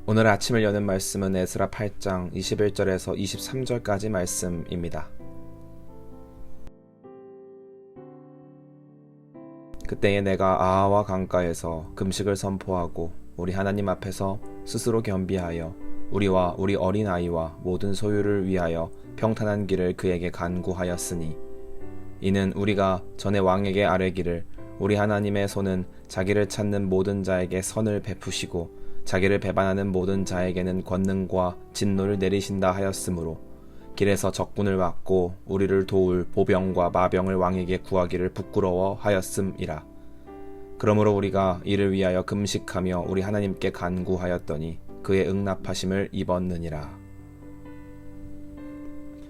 오늘 아침을 여는 말씀은 에스라 8장 21절에서 23절까지 말씀입니다. 그때에 내가 아하와 강가에서 금식을 선포하고 우리 하나님 앞에서 스스로 겸비하여 우리와 우리 어린아이와 모든 소유를 위하여 평탄한 길을 그에게 간구하였으니 이는 우리가 전에 왕에게 아뢰기를 우리 하나님의 손은 자기를 찾는 모든 자에게 선을 베푸시고 자기를 배반하는 모든 자에게는 권능과 진노를 내리신다 하였으므로 길에서 적군을 막고 우리를 도울 보병과 마병을 왕에게 구하기를 부끄러워 하였음이라. 그러므로 우리가 이를 위하여 금식하며 우리 하나님께 간구하였더니 그의 응답하심을 입었느니라.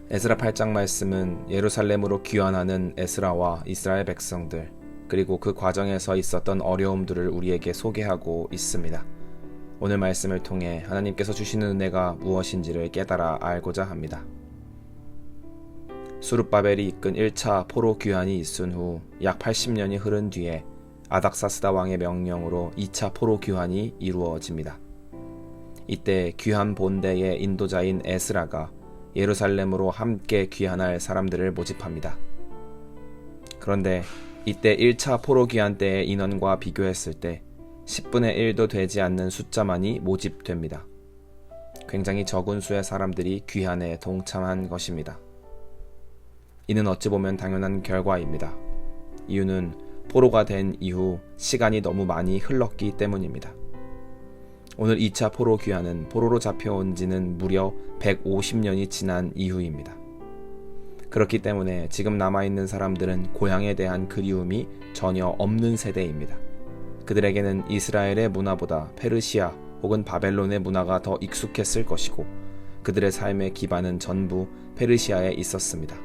에스라 8장 말씀은 예루살렘으로 귀환하는 에스라와 이스라엘 백성들 그리고 그 과정에서 있었던 어려움들을 우리에게 소개하고 있습니다. 오늘 말씀을 통해 하나님께서 주시는 은혜가 무엇인지를 깨달아 알고자 합니다. 수룹바벨이 이끈 1차 포로 귀환이 있은 후 약 80년이 흐른 뒤에 아닥사스다 왕의 명령으로 2차 포로 귀환이 이루어집니다. 이때 귀환 본대의 인도자인 에스라가 예루살렘으로 함께 귀환할 사람들을 모집합니다. 그런데 이때 1차 포로 귀환 때의 인원과 비교했을 때 10분의 1도 되지 않는 숫자만이 모집됩니다. 굉장히 적은 수의 사람들이 귀환에 동참한 것입니다. 이는 어찌 보면 당연한 결과입니다. 이유는 포로가 된 이후 시간이 너무 많이 흘렀기 때문입니다. 오늘 2차 포로 귀환은 포로로 잡혀온 지는 무려 150년이 지난 이후입니다. 그렇기 때문에 지금 남아있는 사람들은 고향에 대한 그리움이 전혀 없는 세대입니다. 그들에게는 이스라엘의 문화보다 페르시아 혹은 바벨론의 문화가 더 익숙했을 것이고 그들의 삶의 기반은 전부 페르시아에 있었습니다.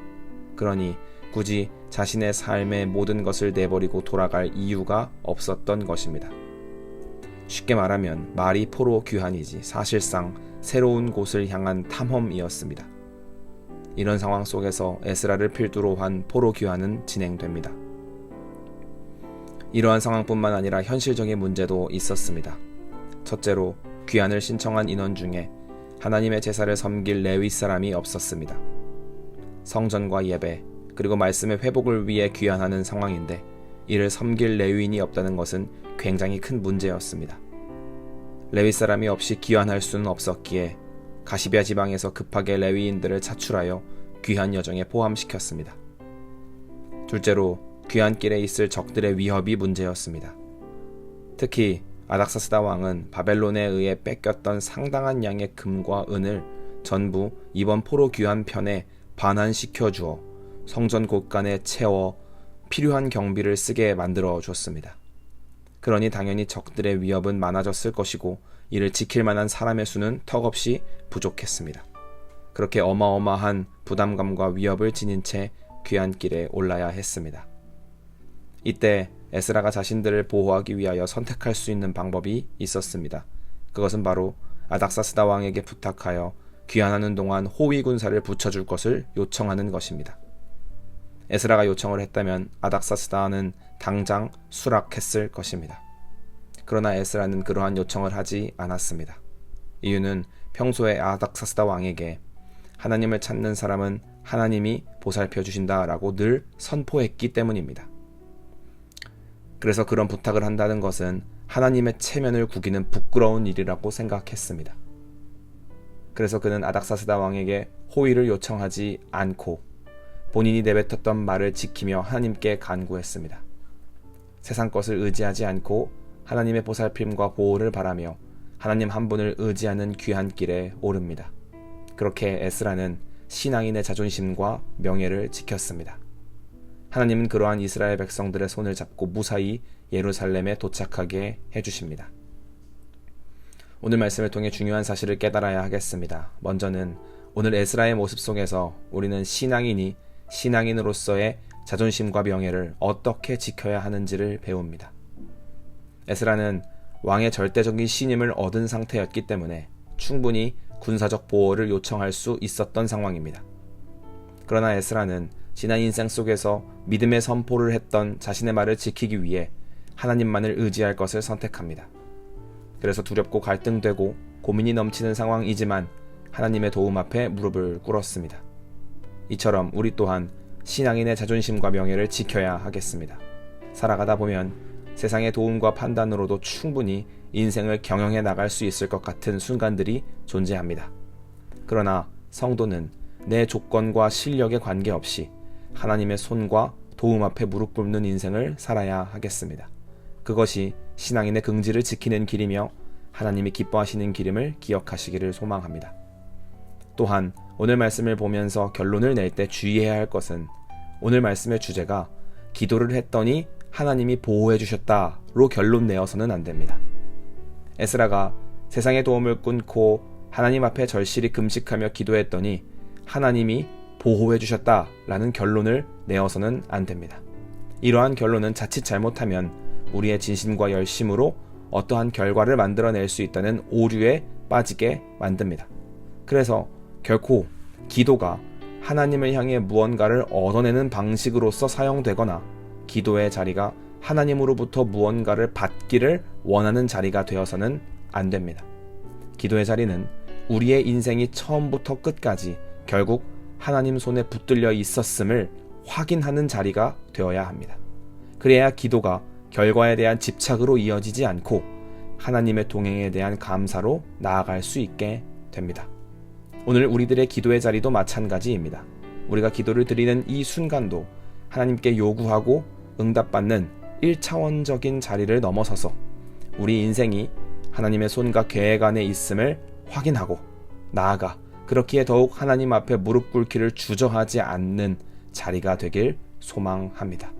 그러니 굳이 자신의 삶의 모든 것을 내버리고 돌아갈 이유가 없었던 것입니다. 쉽게 말하면 말이 포로 귀환이지 사실상 새로운 곳을 향한 탐험이었습니다. 이런 상황 속에서 에스라를 필두로 한 포로 귀환은 진행됩니다. 이러한 상황뿐만 아니라 현실적인 문제도 있었습니다. 첫째로 귀환을 신청한 인원 중에 하나님의 제사를 섬길 레위 사람이 없었습니다. 성전과 예배 그리고 말씀의 회복을 위해 귀환하는 상황인데 이를 섬길 레위인이 없다는 것은 굉장히 큰 문제였습니다. 레위 사람이 없이 귀환할 수는 없었기에 가시비아 지방에서 급하게 레위인들을 차출하여 귀환 여정에 포함시켰습니다. 둘째로 귀환길에 있을 적들의 위협이 문제였습니다. 특히 아닥사스다 왕은 바벨론에 의해 뺏겼던 상당한 양의 금과 은을 전부 이번 포로 귀환 편에 반환시켜 주어 성전 곳간에 채워 필요한 경비를 쓰게 만들어 줬습니다. 그러니 당연히 적들의 위협은 많아졌을 것이고 이를 지킬 만한 사람의 수는 턱없이 부족했습니다. 그렇게 어마어마한 부담감과 위협을 지닌 채 귀환길에 올라야 했습니다. 이때 에스라가 자신들을 보호하기 위하여 선택할 수 있는 방법이 있었습니다. 그것은 바로 아닥사스다 왕에게 부탁하여 귀환하는 동안 호위 군사를 붙여줄 것을 요청하는 것입니다. 에스라가 요청을 했다면 아닥사스다는 당장 수락했을 것입니다. 그러나 에스라는 그러한 요청을 하지 않았습니다. 이유는 평소에 아닥사스다 왕에게 하나님을 찾는 사람은 하나님이 보살펴 주신다라고 늘 선포했기 때문입니다. 그래서 그런 부탁을 한다는 것은 하나님의 체면을 구기는 부끄러운 일이라고 생각했습니다. 그래서 그는 아닥사스다 왕에게 호의를 요청하지 않고 본인이 내뱉었던 말을 지키며 하나님께 간구했습니다. 세상 것을 의지하지 않고 하나님의 보살핌과 보호를 바라며 하나님 한 분을 의지하는 귀한 길에 오릅니다. 그렇게 에스라는 신앙인의 자존심과 명예를 지켰습니다. 하나님은 그러한 이스라엘 백성들의 손을 잡고 무사히 예루살렘에 도착하게 해주십니다. 오늘 말씀을 통해 중요한 사실을 깨달아야 하겠습니다. 먼저는 오늘 에스라의 모습 속에서 우리는 신앙인이 신앙인으로서의 자존심과 명예를 어떻게 지켜야 하는지를 배웁니다. 에스라는 왕의 절대적인 신임을 얻은 상태였기 때문에 충분히 군사적 보호를 요청할 수 있었던 상황입니다. 그러나 에스라는 지난 인생 속에서 믿음의 선포를 했던 자신의 말을 지키기 위해 하나님만을 의지할 것을 선택합니다. 그래서 두렵고 갈등되고 고민이 넘치는 상황이지만 하나님의 도움 앞에 무릎을 꿇었습니다. 이처럼 우리 또한 신앙인의 자존심과 명예를 지켜야 하겠습니다. 살아가다 보면 세상의 도움과 판단으로도 충분히 인생을 경영해 나갈 수 있을 것 같은 순간들이 존재합니다. 그러나 성도는 내 조건과 실력에 관계없이 하나님의 손과 도움 앞에 무릎 꿇는 인생을 살아야 하겠습니다. 그것이 신앙인의 긍지를 지키는 길이며 하나님이 기뻐하시는 길임을 기억하시기를 소망합니다. 또한 오늘 말씀을 보면서 결론을 낼 때 주의해야 할 것은 오늘 말씀의 주제가 기도를 했더니 하나님이 보호해 주셨다로 결론 내어서는 안 됩니다. 에스라가 세상의 도움을 끊고 하나님 앞에 절실히 금식하며 기도했더니 하나님이 보호해 주셨다라는 결론을 내어서는 안 됩니다. 이러한 결론은 자칫 잘못하면 우리의 진심과 열심으로 어떠한 결과를 만들어낼 수 있다는 오류에 빠지게 만듭니다. 그래서 결코 기도가 하나님을 향해 무언가를 얻어내는 방식으로서 사용되거나 기도의 자리가 하나님으로부터 무언가를 받기를 원하는 자리가 되어서는 안 됩니다. 기도의 자리는 우리의 인생이 처음부터 끝까지 결국 하나님 손에 붙들려 있었음을 확인하는 자리가 되어야 합니다. 그래야 기도가 결과에 대한 집착으로 이어지지 않고 하나님의 동행에 대한 감사로 나아갈 수 있게 됩니다. 오늘 우리들의 기도의 자리도 마찬가지입니다. 우리가 기도를 드리는 이 순간도 하나님께 요구하고 응답받는 1차원적인 자리를 넘어서서 우리 인생이 하나님의 손과 계획 안에 있음을 확인하고 나아가 그렇기에 더욱 하나님 앞에 무릎 꿇기를 주저하지 않는 자리가 되길 소망합니다.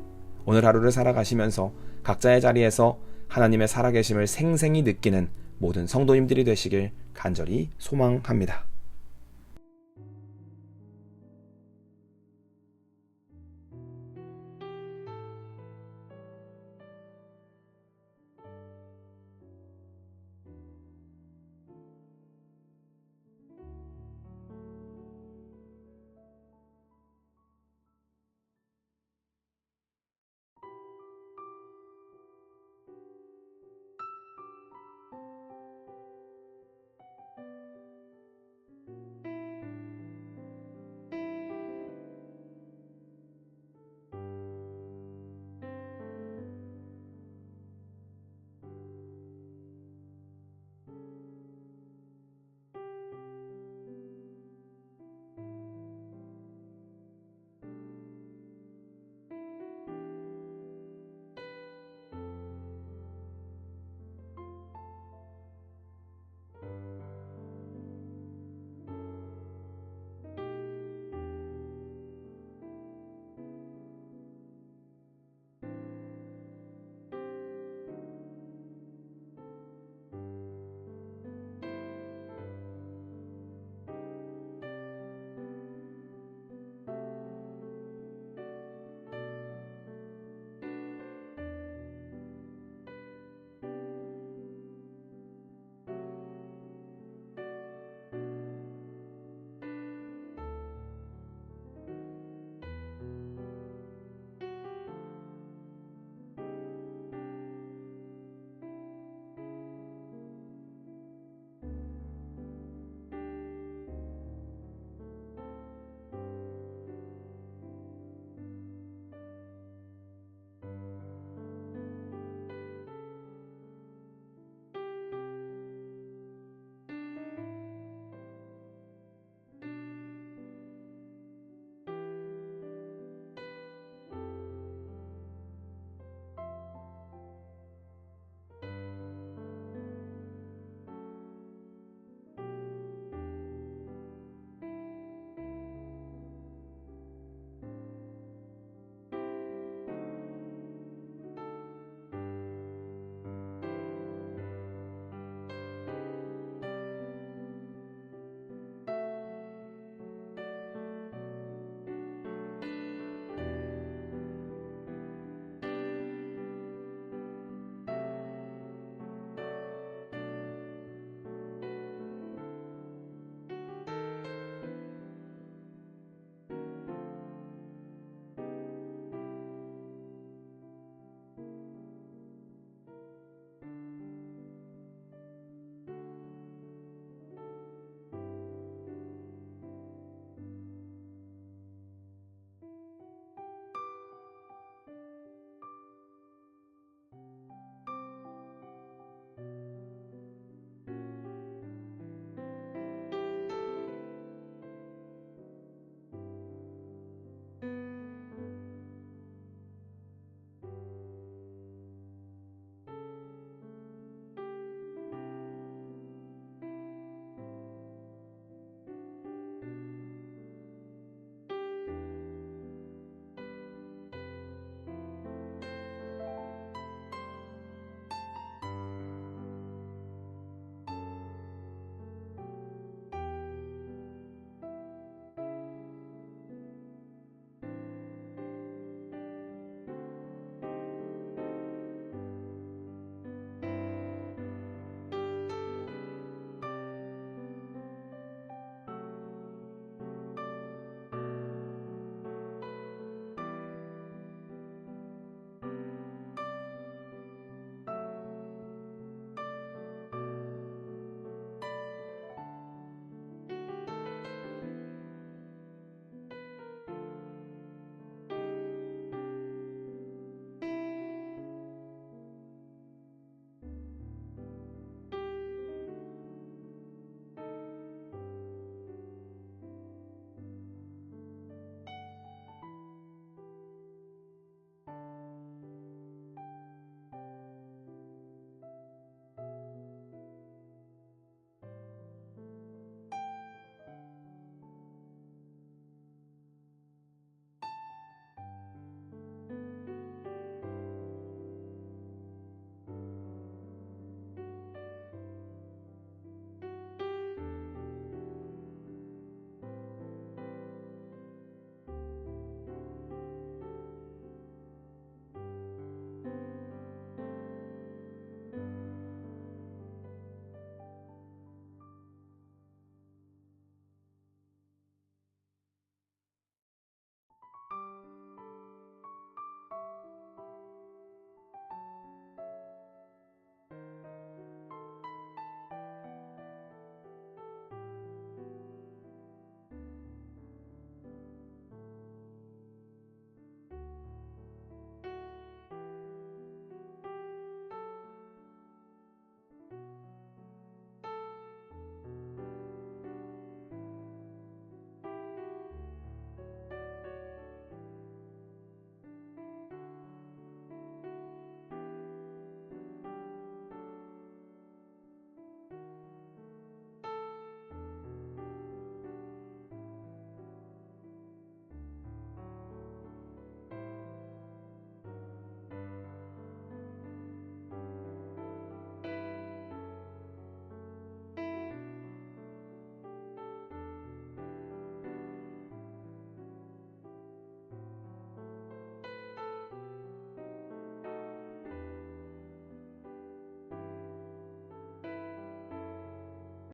오늘 하루를 살아가시면서 각자의 자리에서 하나님의 살아계심을 생생히 느끼는 모든 성도님들이 되시길 간절히 소망합니다.